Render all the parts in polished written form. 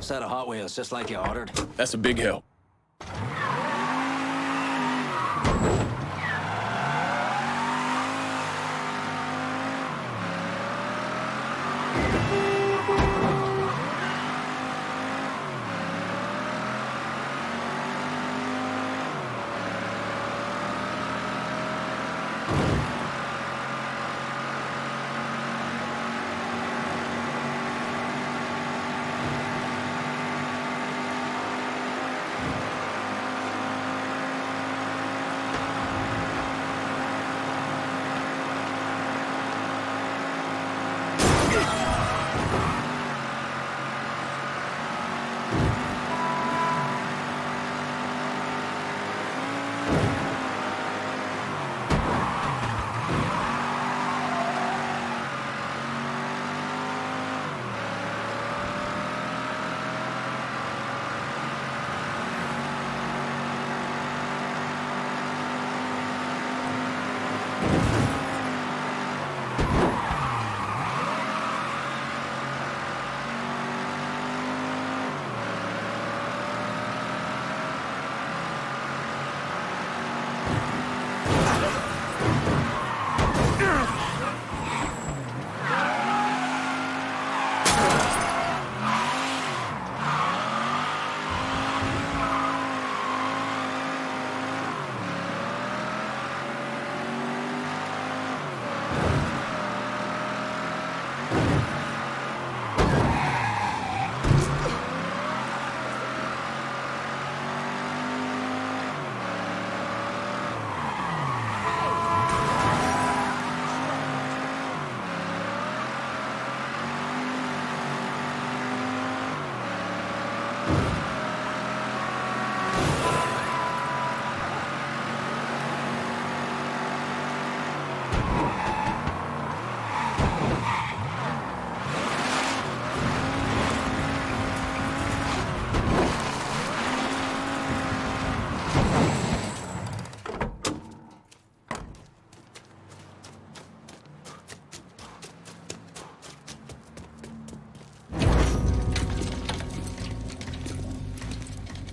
Set of Hot Wheels, just like you ordered. That's a big help.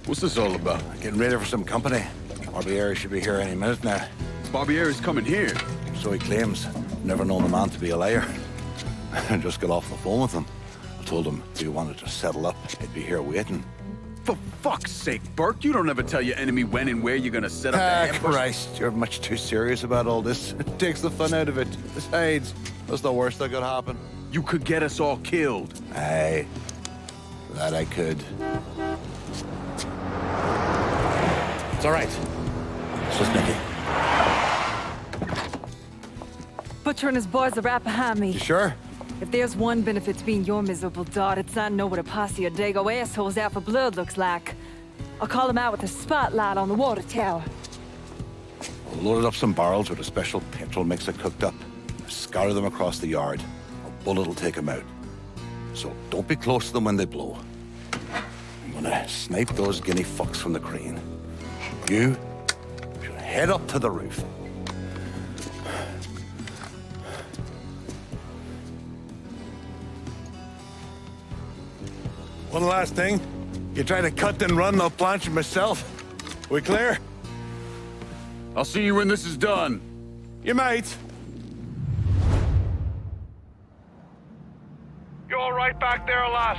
What's this all about? Getting ready for some company. Barbieri should be here any minute now. Barbieri's coming here. So he claims. Never known the man to be a liar. I just got off the phone with him. I told him if he wanted to settle up, he'd be here waiting. For fuck's sake, Burke, you don't ever tell your enemy when and where you're gonna set up the ambush. Christ, you're much too serious about all this. It takes the fun out of it. Besides, that's the worst that could happen. You could get us all killed. Aye, that I could. It's all right. It's just Nicky. Butcher and his boys are right behind me. You sure? If there's one benefit to being your miserable dot, it's not know what a posse of Dago assholes out for blood looks like. I'll call them out with a spotlight on the water tower. We'll load up some barrels with a special petrol mixer cooked up. Scatter them across the yard. A bullet will take them out. So don't be close to them when they blow. I'm gonna snipe those guinea fucks from the crane. You should head up to the roof. One last thing. You try to cut and run, I'll planch it myself. We clear? I'll see you when this is done. You might. You all right back there, lass?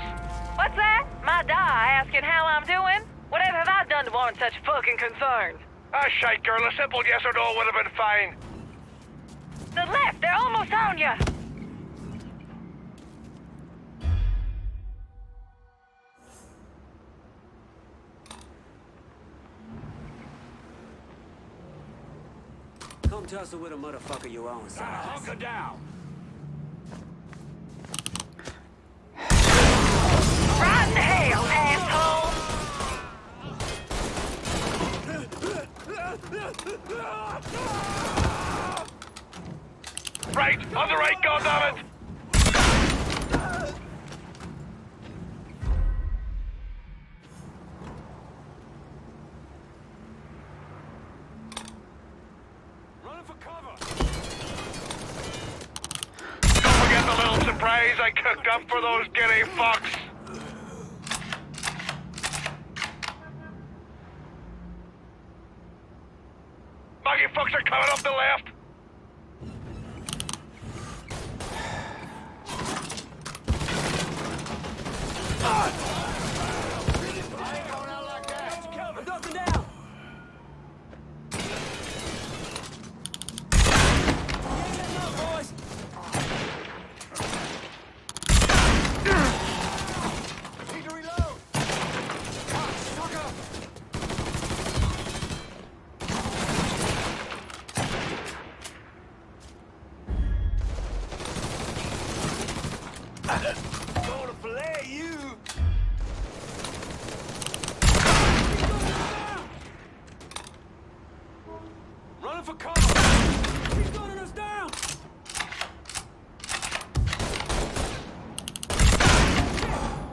What's that? My die asking how I'm doing? Whatever have I done to warrant such fucking concern? Ah, shite, girl. A simple yes or no would have been fine. The left, they're almost on you. Come tussle with a motherfucker your own size. Hunker down. Right in the hell, asshole! Right, on the right, goddammit! Running for cover. Don't forget the little surprise I cooked up for those guinea fucks. fucks are coming up the left. I'm ducking down. Boys. Need to reload. Sucker. Gonna fillet you. Running for cover. He's gunning us down.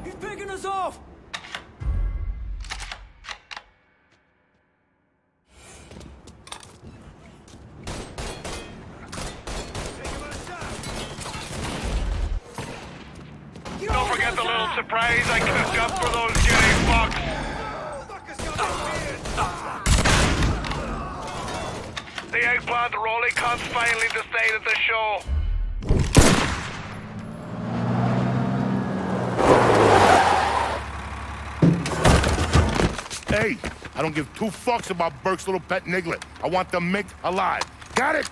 He's picking us off. Don't forget the little surprise I cooked up for those Jedi fucks. The eggplant rolling cons finally decided the show. Hey, I don't give two fucks about Burke's little pet Niglet. I want the Mick alive. Got it?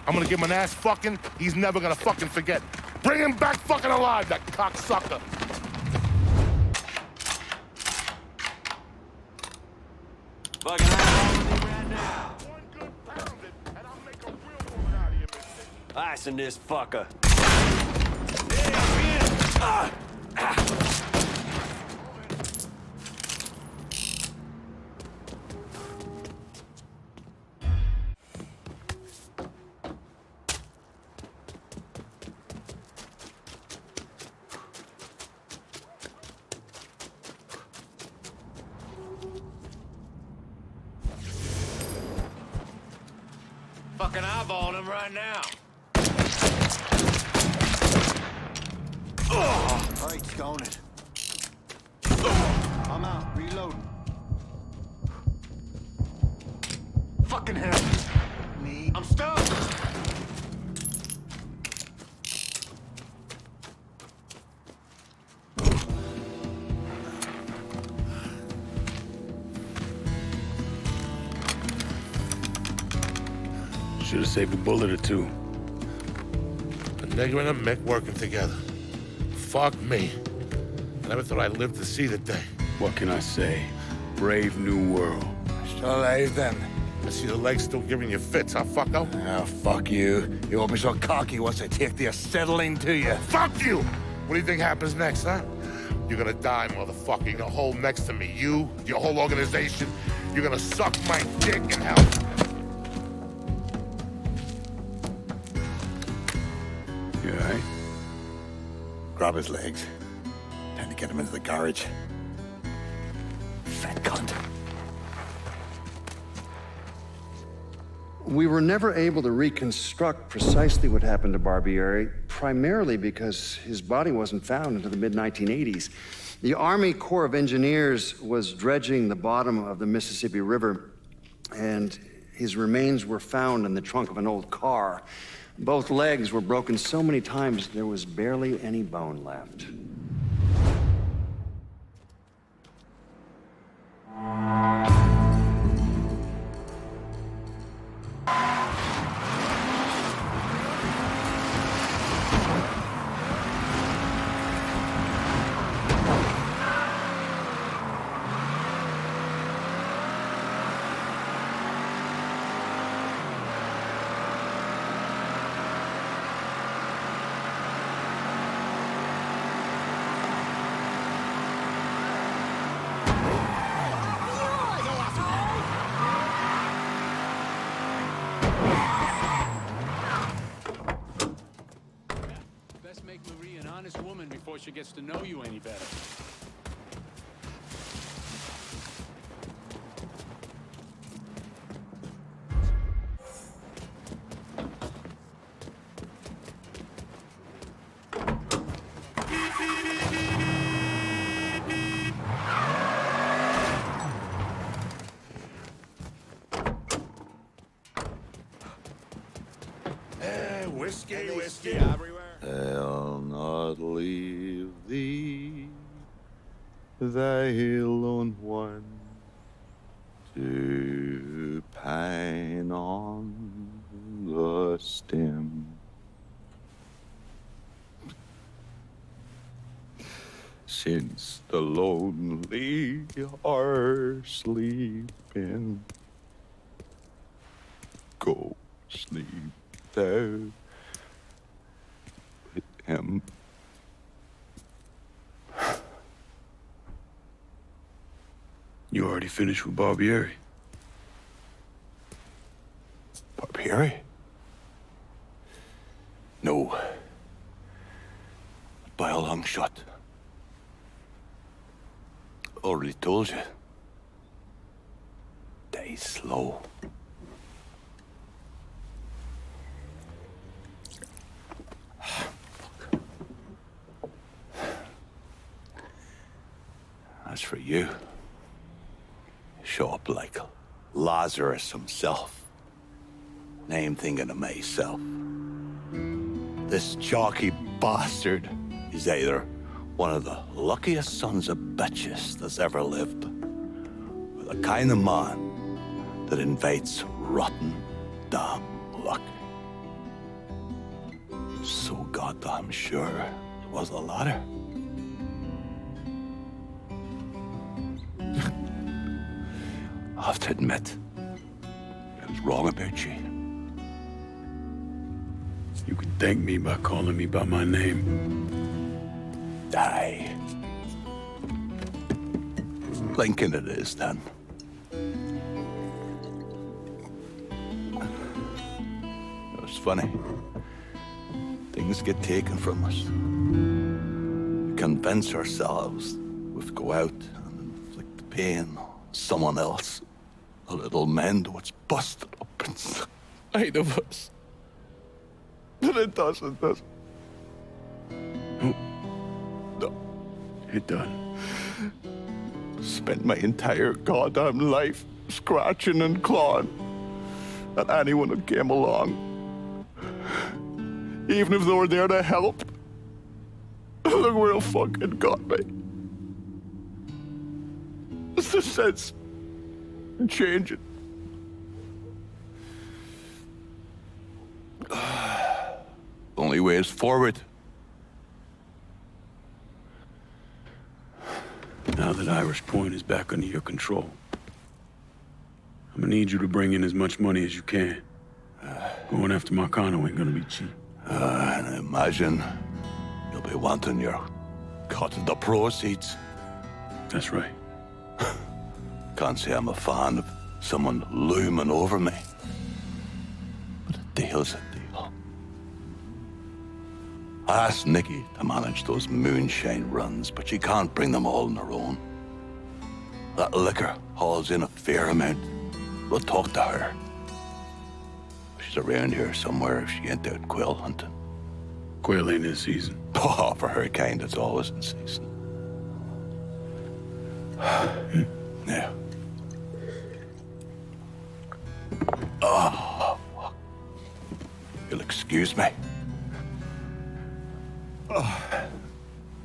I'm gonna give him an ass fucking he's never gonna fucking forget. Bring him back fucking alive, that cocksucker. Fucking out right now. One good pounded, and I'll make a real woman out of you, mister. Icing this fucker. Fucking eyeballing him right now. Alright, scone it. I'm out, reloading. Fucking hell. Me. I'm stuck. Should have saved a bullet or two. A nigger and a Mick working together. Fuck me. I never thought I'd live to see the day. What can I say? Brave new world. Still alive then? I see the legs still giving you fits, huh, fucko? Ah, fuck you. You won't be so cocky once I take the acetylene to you. Fuck you! What do you think happens next, huh? You're gonna die, motherfucker. You're gonna hold next to me. You, your whole organization, you're gonna suck my dick in hell. You all right? Grab his legs. Time to get him into the garage. Fat cunt. We were never able to reconstruct precisely what happened to Barbieri, primarily because his body wasn't found until the mid-1980s. The Army Corps of Engineers was dredging the bottom of the Mississippi River, and his remains were found in the trunk of an old car. Both legs were broken so many times there was barely any bone left. Best make Marie an honest woman before she gets to know you any better. thy lone one, to pine on the stem. Since the lonely are sleeping, go sleep thou with him. You already finished with Barbieri? Barbieri? No. By a long shot. Already told you. Die slow. As for you, show up like Lazarus himself. And I'm thinking to myself, this chalky bastard is either one of the luckiest sons of bitches that's ever lived, or the kind of man that invites rotten, damn luck. So goddamn sure it was the latter. I have to admit, I was wrong about you. You can thank me by calling me by my name. Die. Lincoln it is, then. It's funny. Things get taken from us. We convince ourselves we have to go out and inflict the pain on someone else. A little mend what's busted up inside of us. But it doesn't, does it? No. It done. Spent my entire goddamn life scratching and clawing at anyone who came along. Even if they were there to help. Look where it fucking got me. It's the sense in changing. Only way is forward. Now that Irish Point is back under your control, I'm gonna need you to bring in as much money as you can. Going after Marcano ain't gonna be cheap. And I imagine you'll be wanting your cut of the proceeds. That's right. Can't say I'm a fan of someone looming over me. But a deal's a deal. I asked Nikki to manage those moonshine runs, but she can't bring them all on her own. That liquor hauls in a fair amount. We'll talk to her. She's around here somewhere if she ain't out quail hunting. Quail ain't in season. Oh, for her kind, it's always in season. Yeah. Oh, you'll excuse me. Oh,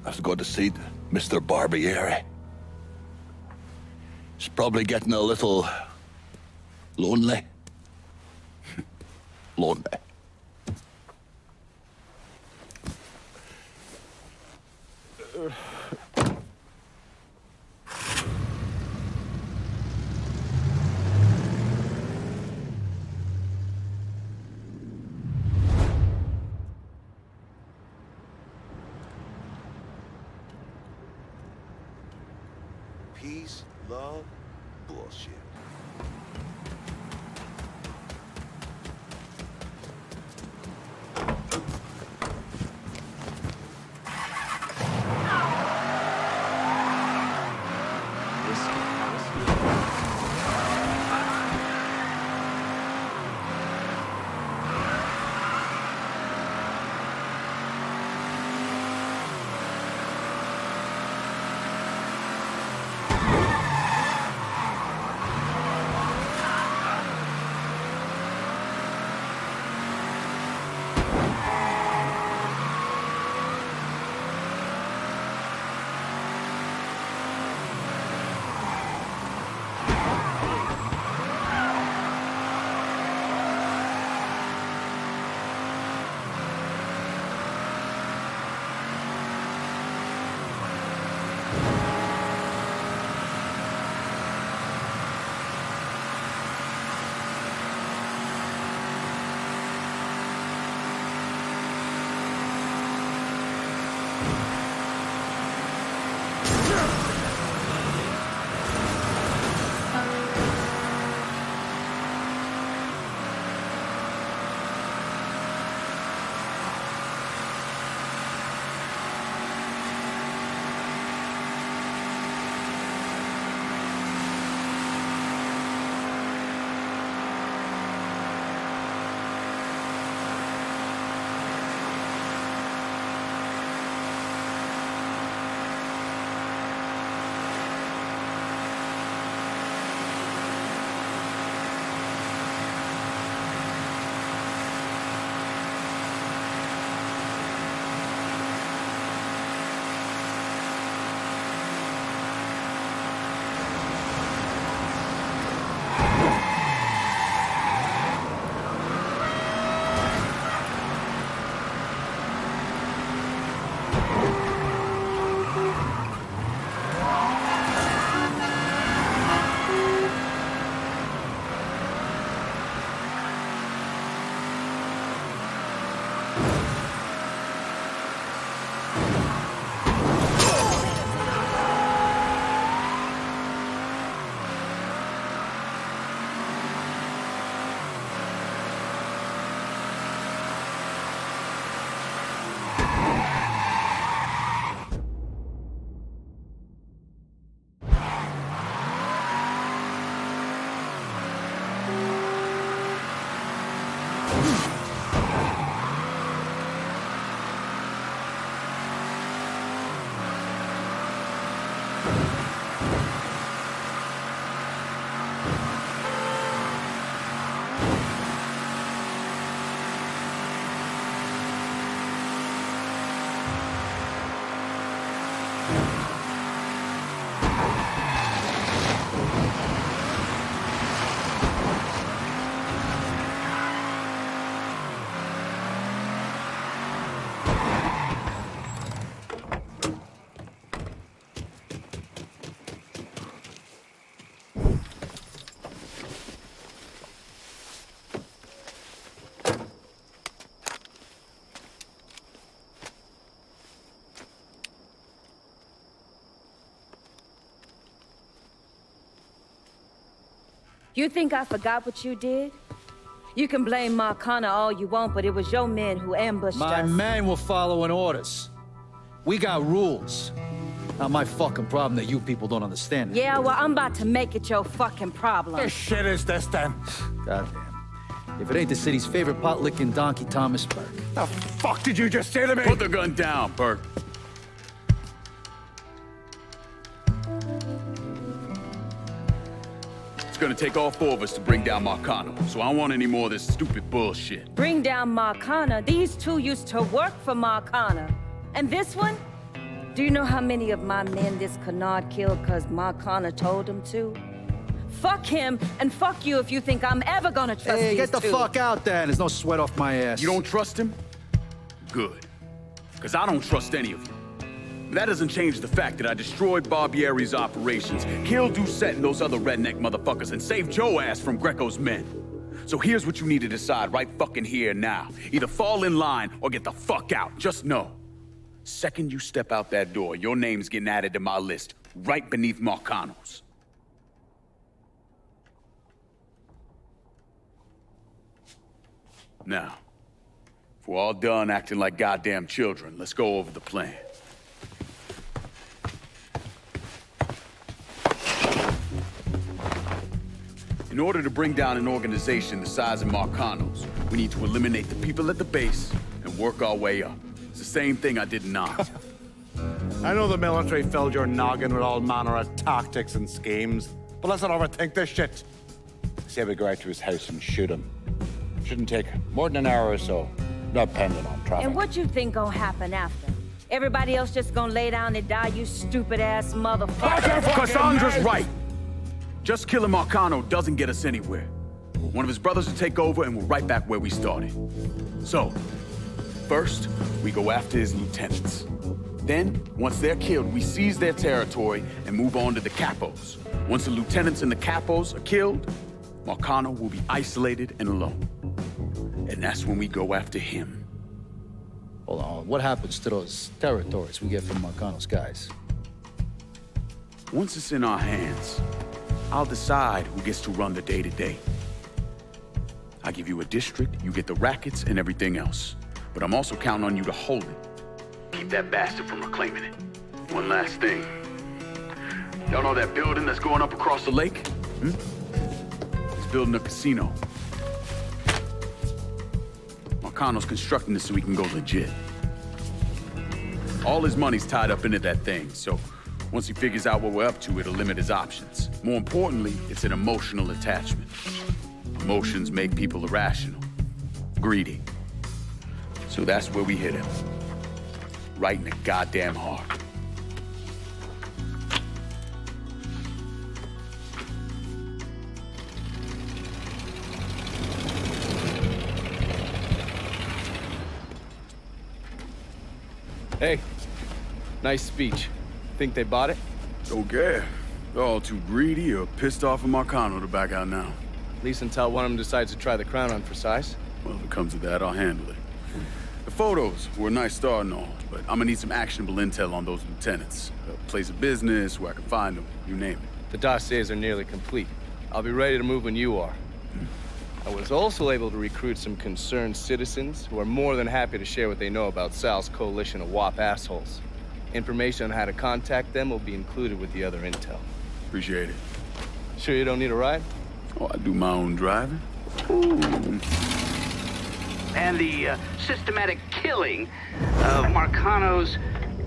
I have to go to see Mr. Barbieri. He's probably getting a little lonely. Lonely. Peace, love, bullshit. You think I forgot what you did? You can blame Marcana all you want, but it was your men who ambushed us. My men were following orders. We got rules. Not my fucking problem that you people don't understand it. Yeah, well, I'm about to make it your fucking problem. What shit is this then? Goddamn. If it ain't the city's favorite pot-licking donkey, Thomas Burke. The fuck did you just say to me? Put the gun down, Burke. It's gonna take all four of us to bring down Marcano, so I don't want any more of this stupid bullshit. Bring down Marcana? These two used to work for Marcana. And this one? Do you know how many of my men this canard killed because Marcana told him to? Fuck him, and fuck you if you think I'm ever gonna trust Hey, these get the two. fuck out then. There's no sweat off my ass. You don't trust him? Good. Because I don't trust any of you. But that doesn't change the fact that I destroyed Barbieri's operations, killed Doucette and those other redneck motherfuckers, and saved Joe ass from Greco's men. So here's what you need to decide right fucking here now. Either fall in line or get the fuck out. Just know. Second you step out that door, your name's getting added to my list, right beneath Marcano's. Now, if we're all done acting like goddamn children, let's go over the plan. In order to bring down an organization the size of Marcano's, we need to eliminate the people at the base and work our way up. It's the same thing I did in Oz. I know the military filled your noggin with all manner of tactics and schemes, but let's not overthink this shit. Say we go out to his house and shoot him. Shouldn't take more than an hour or so, depending on traffic. And what you think gonna happen after? Everybody else just gonna lay down and die, you stupid-ass motherfucker? Cassandra's right. Just killing Marcano doesn't get us anywhere. One of his brothers will take over and we're right back where we started. So, first, we go after his lieutenants. Then, once they're killed, we seize their territory and move on to the capos. Once the lieutenants and the capos are killed, Marcano will be isolated and alone. And that's when we go after him. Hold on, what happens to those territories we get from Marcano's guys? Once it's in our hands, I'll decide who gets to run the day-to-day. I give you a district, you get the rackets and everything else. But I'm also counting on you to hold it. Keep that bastard from reclaiming it. One last thing. Y'all know that building that's going up across the lake? It's building a casino. Marcano's constructing this so we can go legit. All his money's tied up into that thing, so once he figures out what we're up to, it'll limit his options. More importantly, it's an emotional attachment. Emotions make people irrational, greedy. So that's where we hit him. Right in the goddamn heart. Hey, nice speech. Think they bought it? Don't care. They're all too greedy or pissed off at Marcano to back out now. At least until one of them decides to try the crown on for size. Well, if it comes to that, I'll handle it. The photos were a nice start and all, but I'm gonna need some actionable intel on those lieutenants. A place of business, where I can find them, you name it. The dossiers are nearly complete. I'll be ready to move when you are. I was also able to recruit some concerned citizens who are more than happy to share what they know about Sal's coalition of WAP assholes. Information on how to contact them will be included with the other intel. Appreciate it. Sure you don't need a ride? Oh, I do my own driving. And the systematic killing of Marcano's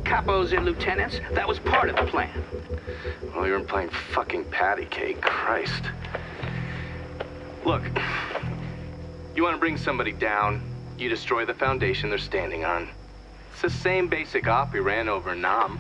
capos and lieutenants, that was part of the plan. Well, you weren't playing fucking patty cake, Christ. Look, you want to bring somebody down, you destroy the foundation they're standing on. It's the same basic op we ran over Nam.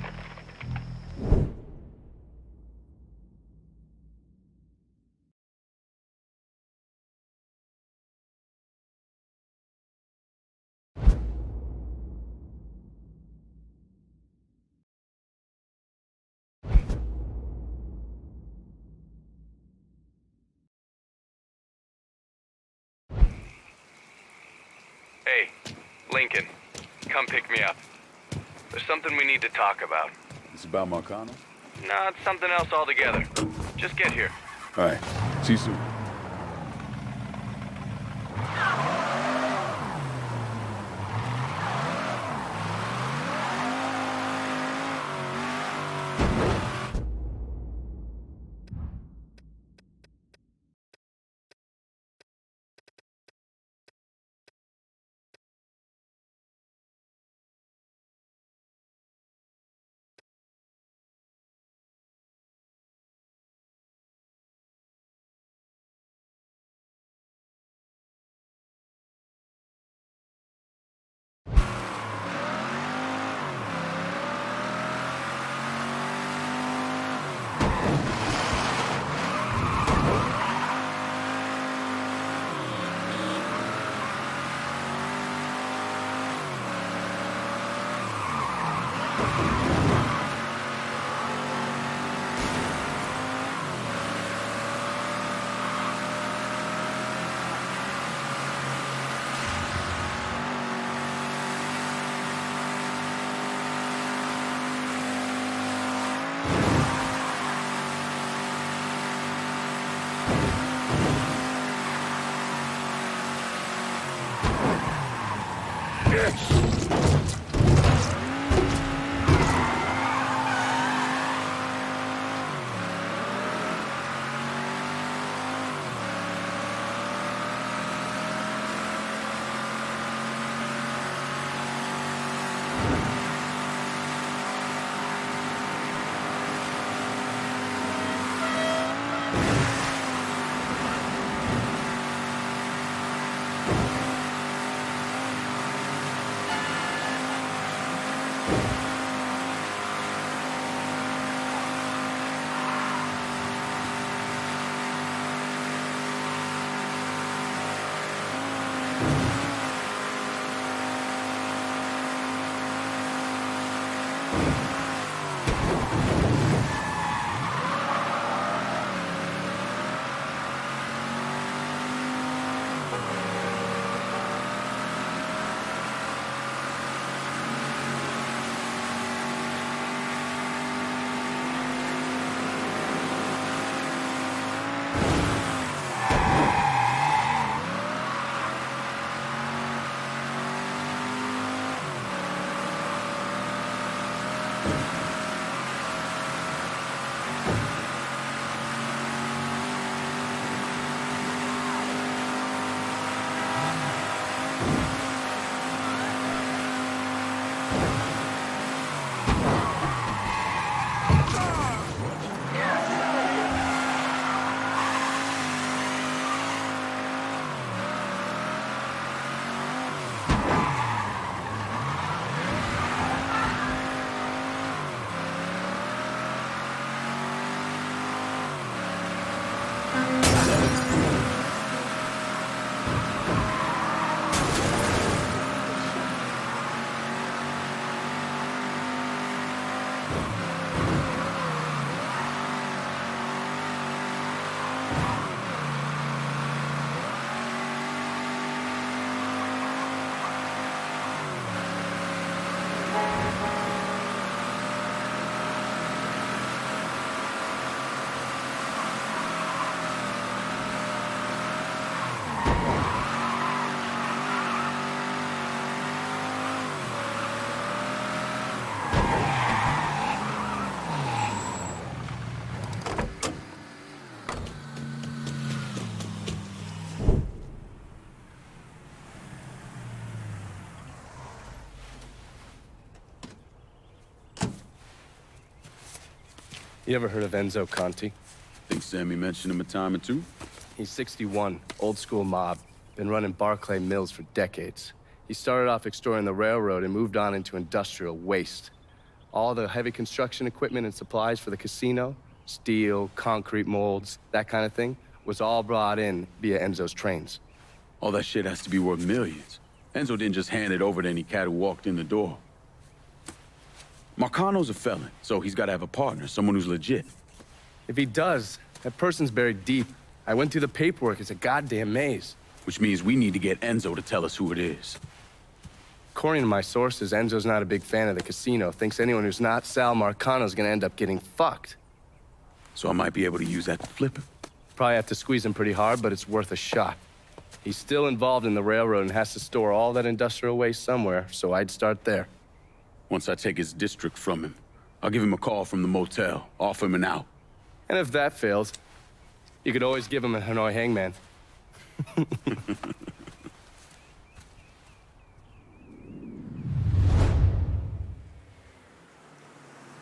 Hey, Lincoln, come pick me up. There's something we need to talk about. It's about Marcano? No, it's something else altogether. Just get here. All right. See you soon. You ever heard of Enzo Conti? Think Sammy mentioned him a time or two? He's 61, old school mob. Been running Barclay Mills for decades. He started off exploring the railroad and moved on into industrial waste. All the heavy construction equipment and supplies for the casino, steel, concrete molds, that kind of thing, was all brought in via Enzo's trains. All that shit has to be worth millions. Enzo didn't just hand it over to any cat who walked in the door. Marcano's a felon, so he's got to have a partner, someone who's legit. If he does, that person's buried deep. I went through the paperwork. It's a goddamn maze. Which means we need to get Enzo to tell us who it is. According to my sources, Enzo's not a big fan of the casino. Thinks anyone who's not Sal Marcano's gonna end up getting fucked. So I might be able to use that to flip him. Probably have to squeeze him pretty hard, but it's worth a shot. He's still involved in the railroad and has to store all that industrial waste somewhere, so I'd start there. Once I take his district from him, I'll give him a call from the motel, offer him an out. And if that fails, you could always give him a Hanoi hangman.